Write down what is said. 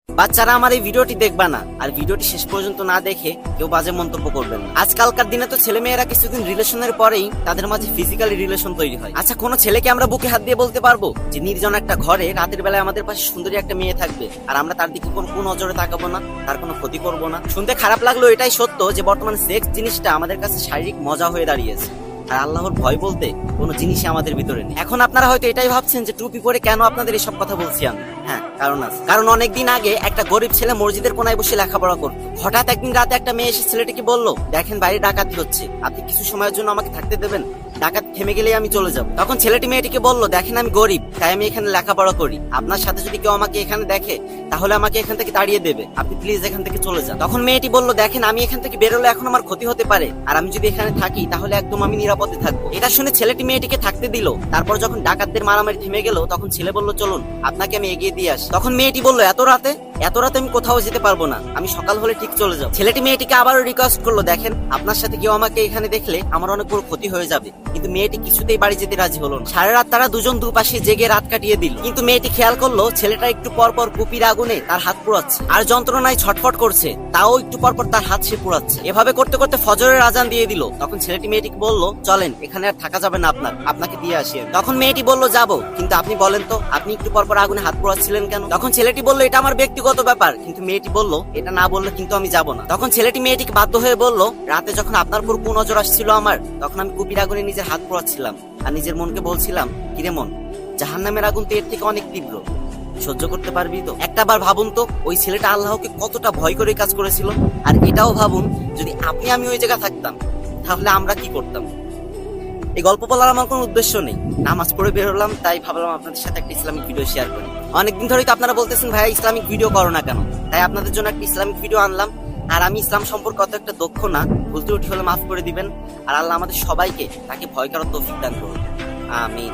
বাচ্চারা আমার এই ভিডিওটি দেখবা না, আর ভিডিওটি শেষ পর্যন্ত না দেখে কেউ বাজে মন্তব্য করবেন না। আজকালকার দিনে তো ছেলে মেয়েরা কিছুদিন রিলেশনের পরেই তাদের মাঝে ফিজিক্যালি রিলেশন তৈরি হয়। আচ্ছা, কোনো ছেলেকে আমরা বুকে হাত দিয়ে বলতে পারবো যে নির্জন একটা ঘরে রাতের বেলায় আমাদের পাশে সুন্দরী একটা মেয়ে থাকবে, আর আমরা তার দিকে কোন নজরে তাকাবো না, তার কোনো ক্ষতি করবো না? শুনতে খারাপ লাগলো, এটাই সত্য যে বর্তমানে সেক্স জিনিসটা আমাদের কাছে শারীরিক মজা হয়ে দাঁড়িয়েছে, আর আল্লাহর ভয় বলতে কোনো জিনিসই আমাদের ভিতরে নেই। এখন আপনারা হয়তো এটাই ভাবছেন যে টুপি পরে কেন আপনাদের এসব কথা বলছি আমি। হ্যাঁ, কারণ আছে। কারণ অনেকদিন আগে একটা গরিব ছেলে মসজিদের কোনায় বসে লেখাপড়া করতো। হঠাৎ একদিন রাতে একটা মেয়ে এসে ছেলেটিকে বলল, দেখেন বাইরে ডাকাতি হচ্ছে, আপনি কিছু সময়ের জন্য আমাকে থাকতে দেবেন, ডাকাত থেমে গেলেই আমি চলে যাব। তখন ছেলেটি মেয়েটিকে বলল, দেখেন আমি গরিব, তাই আমি এখানে লেখাপড়া করি, আপনার সাথে যদি কেউ আমাকে এখানে দেখে তাহলে আমাকে এখান থেকে তাড়িয়ে দেবে, আপনি প্লিজ এখান থেকে চলে যান। তখন মেয়েটি বলল, দেখেন আমি এখান থেকে বেরোলে এখন আমার ক্ষতি হতে পারে, আর আমি যদি এখানে থাকি তাহলে একদম আমি নিরাপদে থাকবো। এটা শুনে ছেলেটি মেয়েটিকে থাকতে দিল। তারপর যখন ডাকাতদের মারামারি থেমে গেল তখন ছেলে বলল, চলুন আপনাকে আমি এগিয়ে দিয়ে আসি। তখন মেয়েটি বলল, এত রাতে আমি কোথাও যেতে পারবো না, আমি সকাল হলে ঠিক চলে যাবো। ছেলেটি মেয়েটিকে আবারও রিকোয়েস্ট করলো, দেখেন আপনার সাথে কেউ আমাকে এখানে দেখলে আমার অনেক বড় ক্ষতি হয়ে যাবে। কিন্তু মেয়েটি কিছুতেই বাড়ি যেতে রাজি হলো না। সারা রাত তারা দুজন দুপাশে জেগে রাত কাটিয়ে দিল। কিন্তু মেয়েটি খেয়াল করলো ছেলেটা একটু পর পর কুপির আগুনে তার হাত পোড়াচ্ছে, আর যন্ত্রণায় ছটফট করছে, তাও একটু পর পর তার হাত সে পোড়াচ্ছে। এভাবে করতে করতে ফজরের আজান দিয়ে দিল। তখন ছেলেটি মেয়েটিকে বলল, চলেন এখানে আর থাকা যাবে না, আপনাকে দিয়ে আসি। তখন মেয়েটি বলল, যাবো, কিন্তু আপনি বলেন তো আপনি একটু পর পর আগুনে হাত পোড়াচ্ছিলেন কেন? তখন ছেলেটি বলল, এটা আমার ব্যক্তিগত ব্যাপার। কিন্তু মেয়েটি বলল, এটা না বললে কিন্তু আমি যাব না। তখন ছেলেটি মেয়েটিকে বাধ্য হয়ে বলল, রাতে যখন আপনার উপর কুনজর আসছিল আমার, তখন আমি কুপির আগুনে নিজের হাত পোড়াচ্ছিলাম, আর নিজের মনকে বলছিলাম, কিরে মন, জাহান্নামের আগুন তো এর থেকে অনেক তীব্র, সহ্য করতে পারবি তো? একটাবার ভাবুন তো ওই ছেলেটা আল্লাহকে কতটা ভয় করে কাজ করেছিল। আর এটাও ভাবুন, যদি আমি ওই জায়গায় থাকতাম তাহলে আমরা কি করতাম। এই গল্প বলার আমার কোনো উদ্দেশ্য নেই, নামাজ পড়ে বেরোলাম, তাই ভাবলাম আপনাদের সাথে একটা ইসলামিক ভিডিও শেয়ার করি। অনেকদিন ধরেই তো আপনারা বলতেছেন, ভাইয়া ইসলামিক ভিডিও করো না কেন, তাই আপনাদের জন্য একটা ইসলামিক ভিডিও আনলাম। আর আমি ইসলাম সম্পর্কে অত একটা দক্ষ না, ভুল ত্রুটি হলে মাফ করে দিবেন। আর আল্লাহ আমাদের সবাইকে তাকে ভয় করার তৌফিক দান করুন, আমিন।